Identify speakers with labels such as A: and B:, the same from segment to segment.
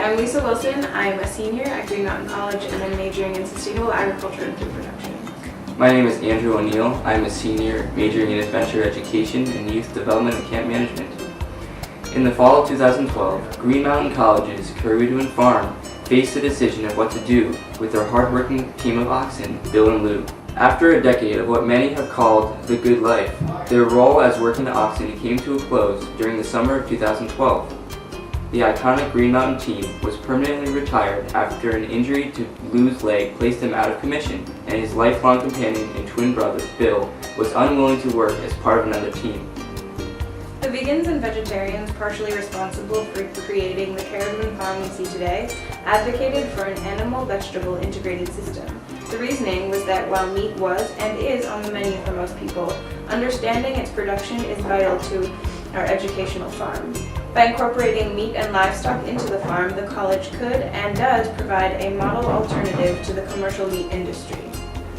A: I'm Lisa Wilson. I'm a senior at Green Mountain College and I'm majoring in sustainable agriculture and food production.
B: My name is Andrew O'Neill. I'm a senior majoring in adventure education and youth development and camp management. In the fall of 2012, Green Mountain College's Curriwidoon Farm faced the decision of what to do with their hard-working team of oxen, Bill and Lou. After a decade of what many have called the good life, their role as working oxen came to a close during the summer of 2012. The iconic Green Mountain team was permanently retired after an injury to Lou's leg placed him out of commission, and his lifelong companion and twin brother, Bill, was unwilling to work as part of another team.
A: The vegans and vegetarians partially responsible for creating the Curriwidoon farm we see today advocated for an animal-vegetable integrated system. The reasoning was that while meat was and is on the menu for most people, understanding its production is vital to our educational farm. By incorporating meat and livestock into the farm, the college could and does provide a model alternative to the commercial meat industry.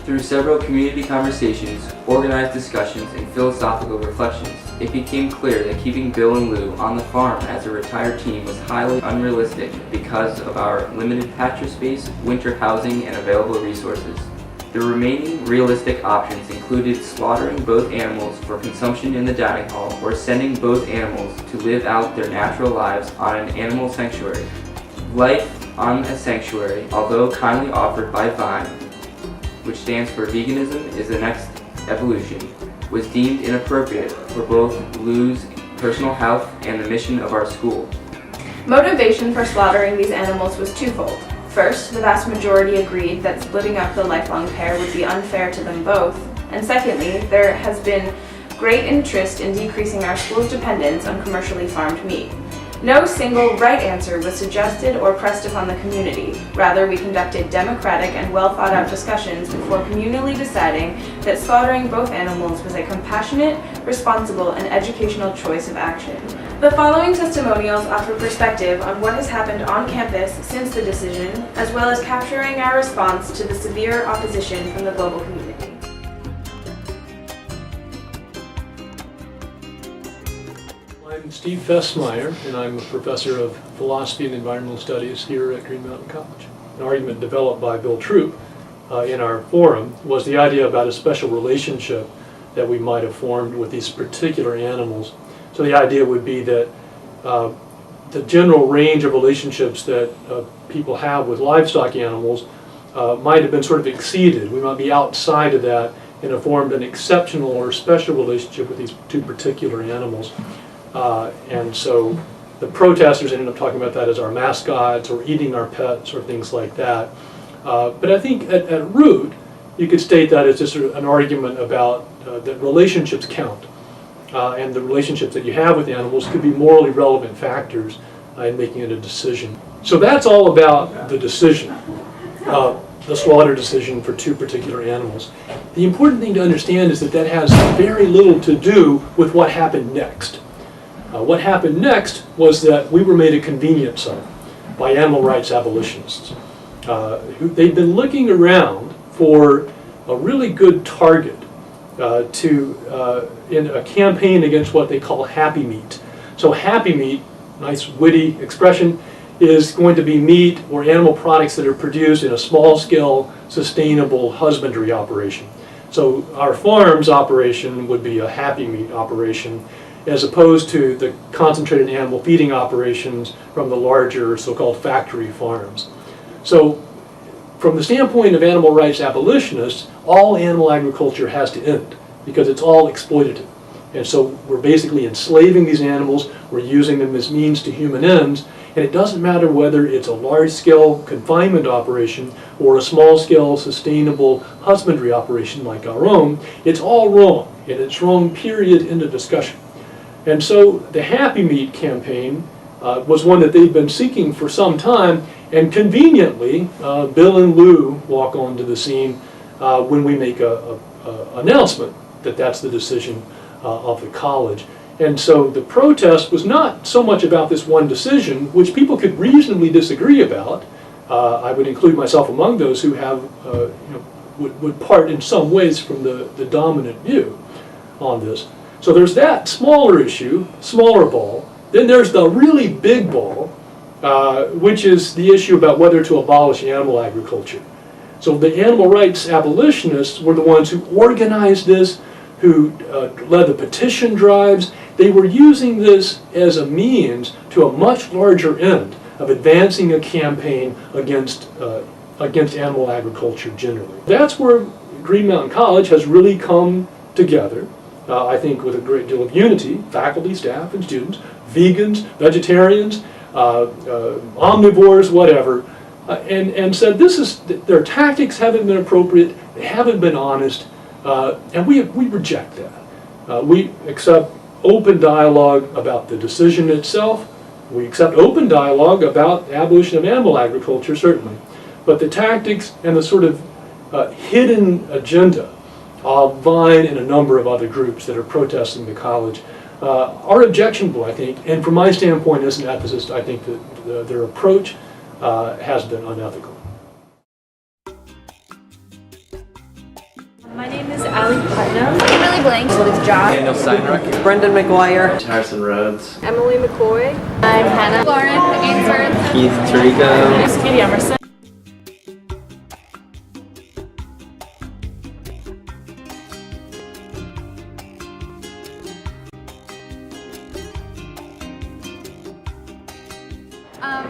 B: Through several community conversations, organized discussions, and philosophical reflections, it became clear that keeping Bill and Lou on the farm as a retired team was highly unrealistic because of our limited pasture space, winter housing, and available resources. The remaining realistic options included slaughtering both animals for consumption in the dining hall or sending both animals to live out their natural lives on an animal sanctuary. Life on a sanctuary, although kindly offered by Vine, which stands for Veganism is the Next Evolution, was deemed inappropriate for both Lou's personal health and the mission of our school.
A: Motivation for slaughtering these animals was twofold. First, the vast majority agreed that splitting up the lifelong pair would be unfair to them both. And secondly, there has been great interest in decreasing our school's dependence on commercially farmed meat. No single right answer was suggested or pressed upon the community. Rather, we conducted democratic and well-thought-out discussions before communally deciding that slaughtering both animals was a compassionate, responsible, and educational choice of action. The following testimonials offer perspective on what has happened on campus since the decision, as well as capturing our response to the severe opposition from the global community.
C: I'm Steve Fessmeyer, and I'm a professor of philosophy and environmental studies here at Green Mountain College. An argument developed by Bill Troop in our forum was the idea about a special relationship that we might have formed with these particular animals. So the idea would be that the general range of relationships that people have with livestock animals might have been sort of exceeded. We might be outside of that and have formed an exceptional or special relationship with these two particular animals. And so the protesters ended up talking about that as our mascots or eating our pets or things like that. But I think at root, you could state that as just an argument about that relationships count. And the relationships that you have with animals could be morally relevant factors in making it a decision. So that's all about the decision, the slaughter decision for two particular animals. The important thing to understand is that that has very little to do with what happened next. What happened next was that we were made a convenience of by animal rights abolitionists. They'd been looking around for a really good target in a campaign against what they call happy meat. So happy meat, nice witty expression, is going to be meat or animal products that are produced in a small-scale, sustainable husbandry operation. So our farm's operation would be a happy meat operation, as opposed to the concentrated animal feeding operations from the larger so-called factory farms. So from the standpoint of animal rights abolitionists, all animal agriculture has to end because it's all exploitative. And so we're basically enslaving these animals, we're using them as means to human ends, and it doesn't matter whether it's a large-scale confinement operation or a small-scale sustainable husbandry operation like our own, it's all wrong, and it's wrong period in the discussion. And so the Happy Meat campaign was one that they've been seeking for some time, and conveniently, Bill and Lou walk onto the scene when we make an announcement that that's the decision of the college. And so the protest was not so much about this one decision, which people could reasonably disagree about. I would include myself among those who have, would part in some ways from the dominant view on this. So there's that smaller issue, smaller ball. Then there's the really big ball, which is the issue about whether to abolish animal agriculture. So the animal rights abolitionists were the ones who organized this, who led the petition drives. They were using this as a means to a much larger end of advancing a campaign against animal agriculture generally. That's where Green Mountain College has really come together, I think with a great deal of unity, faculty, staff, and students, vegans, vegetarians, omnivores, whatever, and said their tactics haven't been appropriate, they haven't been honest, and we reject that. We accept open dialogue about the decision itself. We accept open dialogue about the abolition of animal agriculture, certainly. But the tactics and the sort of hidden agenda of Vine and a number of other groups that are protesting the college are objectionable, I think. And from my standpoint as an ethicist, I think that their approach has been unethical.
D: My name is Allie Putnam. Kimberly Blank. So is John.
E: Daniel Steinrock.
F: Brendan McGuire.
E: Harrison Rhodes.
D: Emily McCoy. I'm Hannah. Lauren Ainsworth.
E: Keith Tarico.
D: This is Katie Emerson.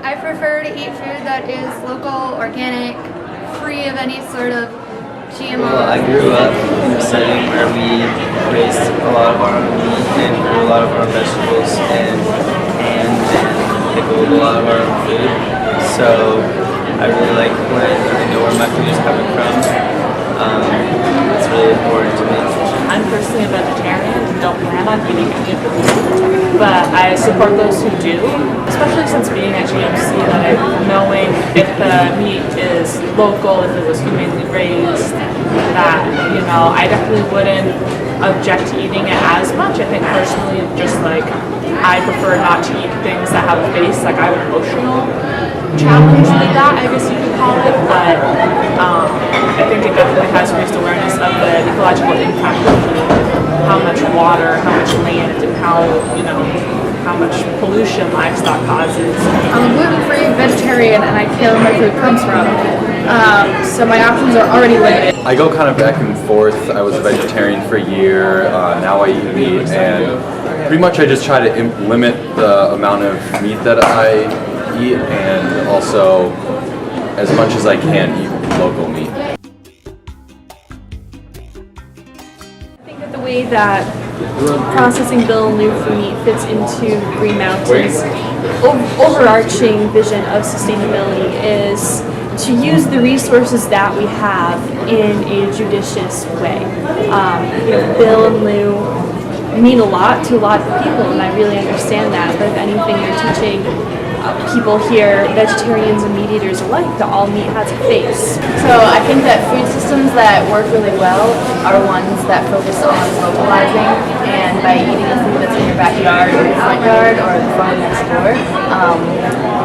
G: I prefer to eat food that is local, organic, free of any sort of GMO.
E: Well, I grew up in a setting where we raised a lot of our own meat and grew a lot of our vegetables and pickled a lot of our own food. So I really like when I know where my food is coming from. It's really important to me.
H: I'm personally a vegetarian and don't plan on eating any of the meat, but I support those who do, especially since being at GMC, that knowing if the meat is local, if it was humanely raised, that, you know, I definitely wouldn't object to eating it as much. I think personally, just like, I prefer not to eat things that have a face, like I have an emotional challenge with that, I guess you could call it, but I think it definitely has raised awareness of the ecological impact of meat, how much water, how much land, and how, you know, how much pollution livestock causes.
G: I'm a gluten-free vegetarian and I care where my food comes from. So my options are already limited.
I: I go kind of back and forth. I was a vegetarian for a year, now I eat meat, and pretty much I just try to limit the amount of meat that I eat, and also as much as I can eat local meat.
D: I think that the way that processing Bill and Lou for meat fits into Green Mountain's overarching vision of sustainability is to use the resources that we have in a judicious way. You know, Bill and Lou mean a lot to a lot of people, and I really understand that. But if anything, you're teaching people here, vegetarians and meat eaters alike, that all meat has a face.
A: So I think that food systems that work really well are ones that focus on localizing, and by eating the food that's in your backyard or your front yard or the farm next door,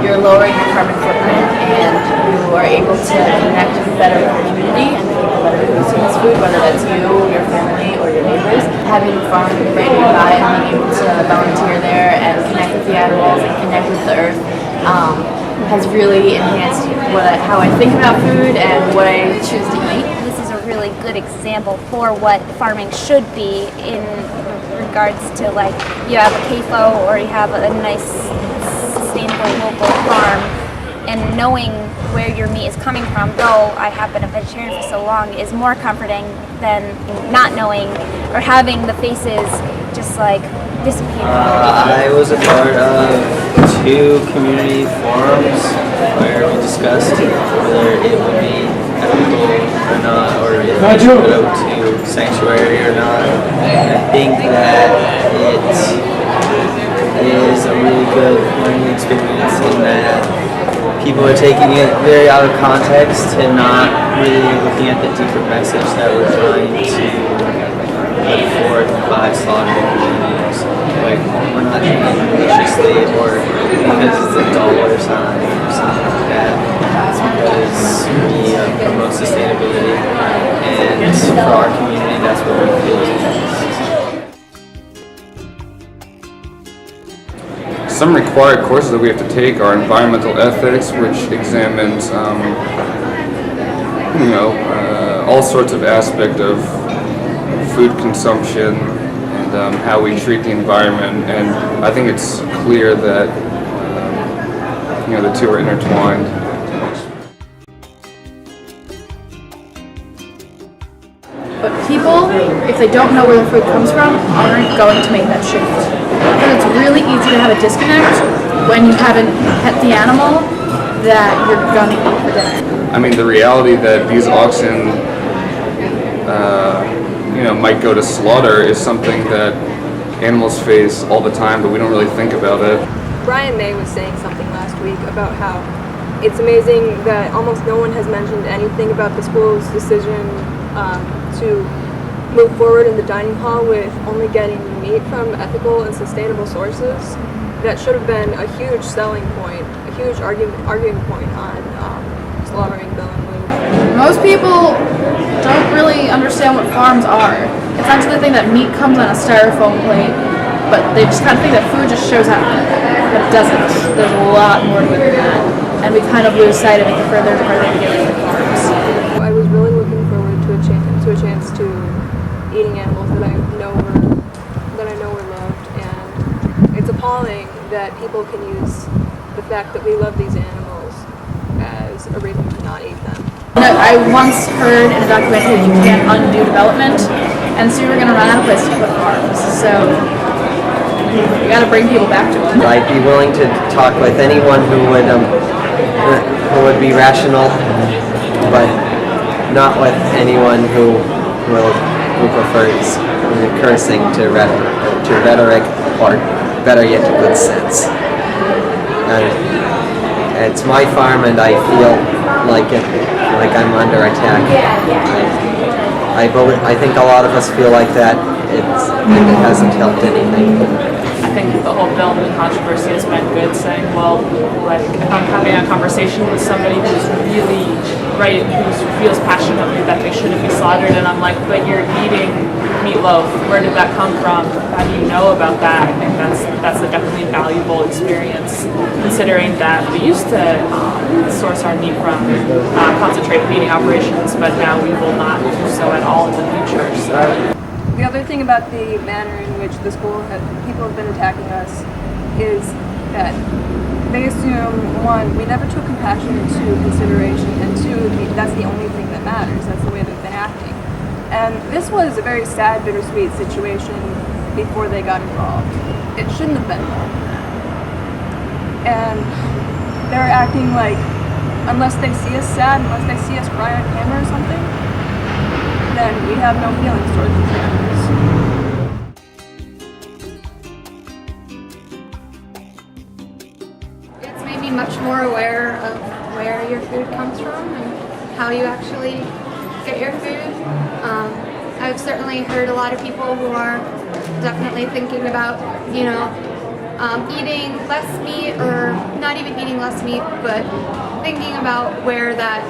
A: you're lowering your carbon footprint and you are able to connect better with the community and the people that are producing this food, whether that's you, your family, or your neighbors. Having a farm right nearby and being able to volunteer there and connect with the animals and connect with the earth has really enhanced how I think about food and what I choose to eat.
J: This is a really good example for what farming should be in regards to, like, you have a CAFO or you have a nice sustainable local farm, and knowing where your meat is coming from, though I have been a vegetarian for so long, is more comforting than not knowing or having the faces just like disappear.
E: I was a part of 2 community forums where we discussed whether it would be ethical or not, or if it should go to sanctuary or not. And I think that it is a really good learning experience in that people are taking it very out of context and not really looking at the deeper message that we're trying to put forth by slaughtering animals. Like, we're not doing it maliciously or because it's a dollar sign or something like that. It's because we promote sustainability, and for our community, that's what we feel is best.
F: some required courses that we have to take are environmental ethics, which examines all sorts of aspects of food consumption and how we treat the environment. And I think it's clear that the two are intertwined.
K: But people, if they don't know where the food comes from, aren't going to make that shift. Because it's really easy to have a disconnect when you haven't pet the animal that you're going to eat for dinner.
F: I mean, the reality that these oxen, might go to slaughter is something that animals face all the time, but we don't really think about it.
L: Brian May was saying something last week about how it's amazing that almost no one has mentioned anything about the school's decision to move forward in the dining hall with only getting meat from ethical and sustainable sources. That should have been a huge selling point, a huge arguing point on slaughtering Bill and Lou.
K: Most people don't really understand what farms are. It's not until they think that meat comes on a styrofoam plate, but they just kind of think that food just shows up. But it doesn't. There's a lot more to it than that. And we kind of lose sight of it the further and further we get into the farms.
L: I was really looking forward to a chance to eating animals that I know were loved, and it's appalling that people can use the fact that we love these animals as a reason to not eat them.
K: I once heard in a documentary that you can't undo development, and so we were going to run out of places to put farms. So you got to bring people back to them.
E: I'd be willing to talk with anyone who would be rational, but not with anyone who prefers cursing to rhetoric, or better yet, to good sense. It's my farm, and I feel like I'm under attack. I think a lot of us feel like that. It hasn't helped anything.
H: I think the whole Bill and Lou controversy has been good, saying, well, like, if I'm having a conversation with somebody who's really right, who feels passionately that they shouldn't be slaughtered, and I'm like, but you're eating meatloaf, where did that come from? How do you know about that? I think that's a definitely valuable experience, considering that we used to source our meat from concentrated feeding operations, but now we will not do so at all in the future. So.
L: The other thing about the manner in which people have been attacking us is that they assume, one, we never took compassion into consideration, and two, that's the only thing that matters. That's the way they've been acting. And this was a very sad, bittersweet situation before they got involved. It shouldn't have been more than that. And they're acting like, unless they see us sad, unless they see us cry on camera or something, then we have no feelings towards these animals.
G: It's made me much more aware of where your food comes from and how you actually get your food. I've certainly heard a lot of people who are definitely thinking about, eating less meat, or not even eating less meat, but thinking about where that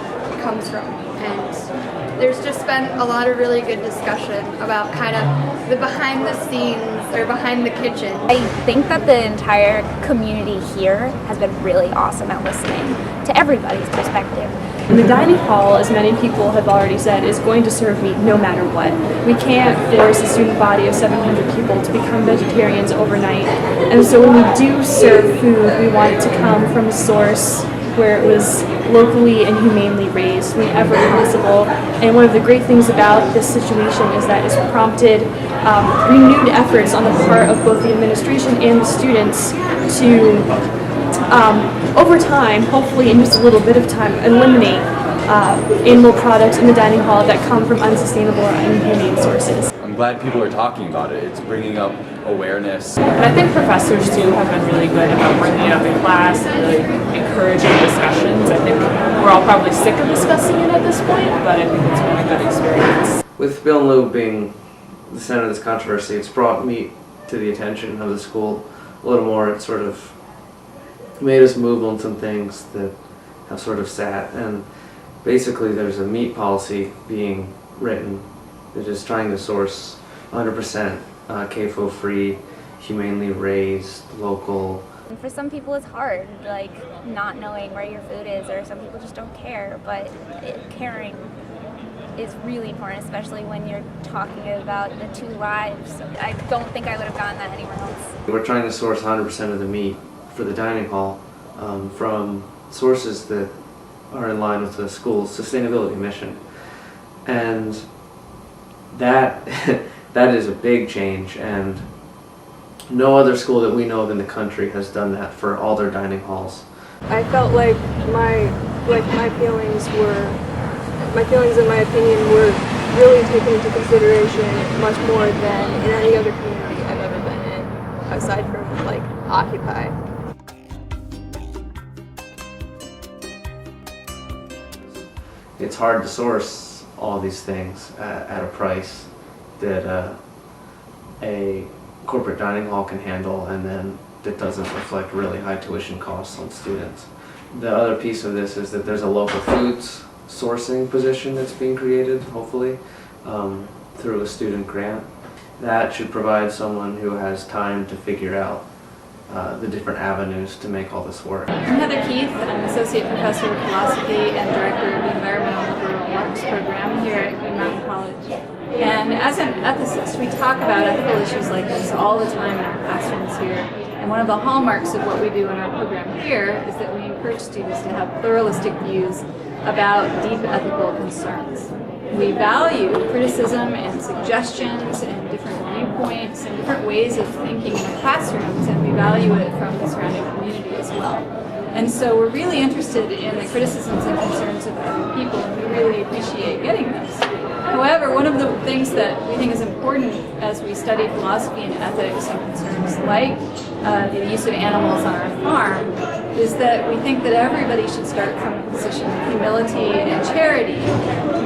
G: comes from. And there's just been a lot of really good discussion about kind of the behind the scenes or behind the kitchen.
J: I think that the entire community here has been really awesome at listening to everybody's perspective.
D: And the dining hall, as many people have already said, is going to serve meat no matter what. We can't force a student body of 700 people to become vegetarians overnight. And so when we do serve food, we want it to come from a source where it was locally and humanely raised whenever possible. And one of the great things about this situation is that it's prompted renewed efforts on the part of both the administration and the students to over time, hopefully in just a little bit of time, eliminate animal products in the dining hall that come from unsustainable or inhumane sources.
I: I'm glad people are talking about it. It's bringing up awareness.
H: And I think professors too have been really good about bringing it up in class and really encouraging discussions. I think we're all probably sick of discussing it at this point, but I think it's been a good experience.
M: With Bill and Lou being the center of this controversy, it's brought me to the attention of the school a little more. It sort of made us move on some things that have sort of sat, and basically there's a meat policy being written that is trying to source 100% CAFO free, humanely raised, local
J: And for some people it's hard, like not knowing where your food is, or some people just don't care, but caring is really important, especially when you're talking about the two lives. I don't think I would have gotten that anywhere else.
M: We're trying to source 100% of the meat for the dining hall from sources that are in line with the school's sustainability mission. And that that is a big change, and no other school that we know of in the country has done that for all their dining halls.
L: I felt like my feelings and my opinion were really taken into consideration much more than in any other community I've ever been in, aside from like Occupy.
M: It's hard to source all these things at a price that a corporate dining hall can handle, and then that doesn't reflect really high tuition costs on students. The other piece of this is that there's a local foods sourcing position that's being created, hopefully, through a student grant. That should provide someone who has time to figure out the different avenues to make all this work.
N: I'm Heather Keith. I'm Associate Professor of Philosophy and Director of the Environmental and Liberal Arts Program here at Green Mountain College. And as an ethicist, we talk about ethical issues like this all the time in our classrooms here. And one of the hallmarks of what we do in our program here is that we encourage students to have pluralistic views about deep ethical concerns. We value criticism and suggestions and different viewpoints and different ways of thinking in the classrooms, and we value it from the surrounding community as well. And so we're really interested in the criticisms and concerns of other people, and we really appreciate getting those. However, one of the things that we think is important as we study philosophy and ethics and concerns like the use of animals on our farm is that we think that everybody should start from a position of humility and charity,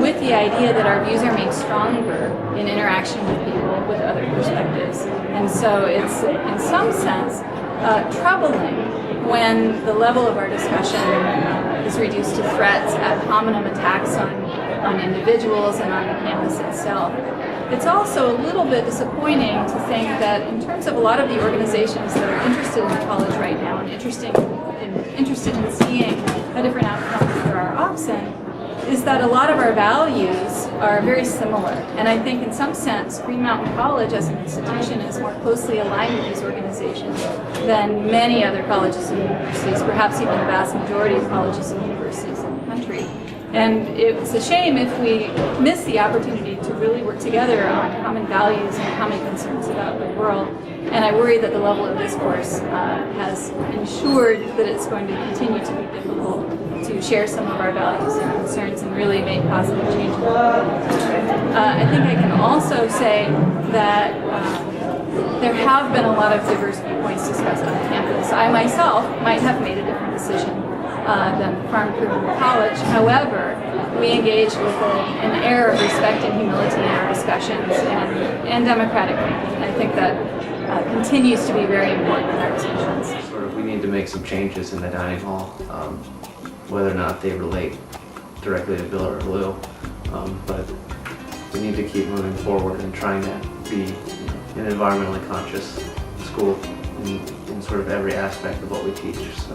N: with the idea that our views are made stronger in interaction with people with other perspectives. And so it's, in some sense, troubling when the level of our discussion is reduced to threats ad hominem attacks on individuals and on the campus itself. It's also a little bit disappointing to think that in terms of a lot of the organizations that are interested in the college right now and interested in seeing a different outcome for our OPSN, is that a lot of our values are very similar. And I think in some sense, Green Mountain College as an institution is more closely aligned with these organizations than many other colleges and universities, perhaps even the vast majority of colleges and universities in the country. And it's a shame if we miss the opportunity to really work together on common values and common concerns about the world. And I worry that the level of discourse has ensured that it's going to continue to be difficult to share some of our values and concerns and really make positive change in the world. I think I can also say that there have been a lot of diverse viewpoints discussed on campus. I myself might have made a different decision than the farm crew in the college. However, we engage with an air of respect and humility in our discussions and democratic thinking. I think that continues to be very important in our discussions.
M: We need to make some changes in the dining hall, whether or not they relate directly to Bill or Lou, but we need to keep moving forward and trying to be an environmentally conscious school in sort of every aspect of what we teach. So.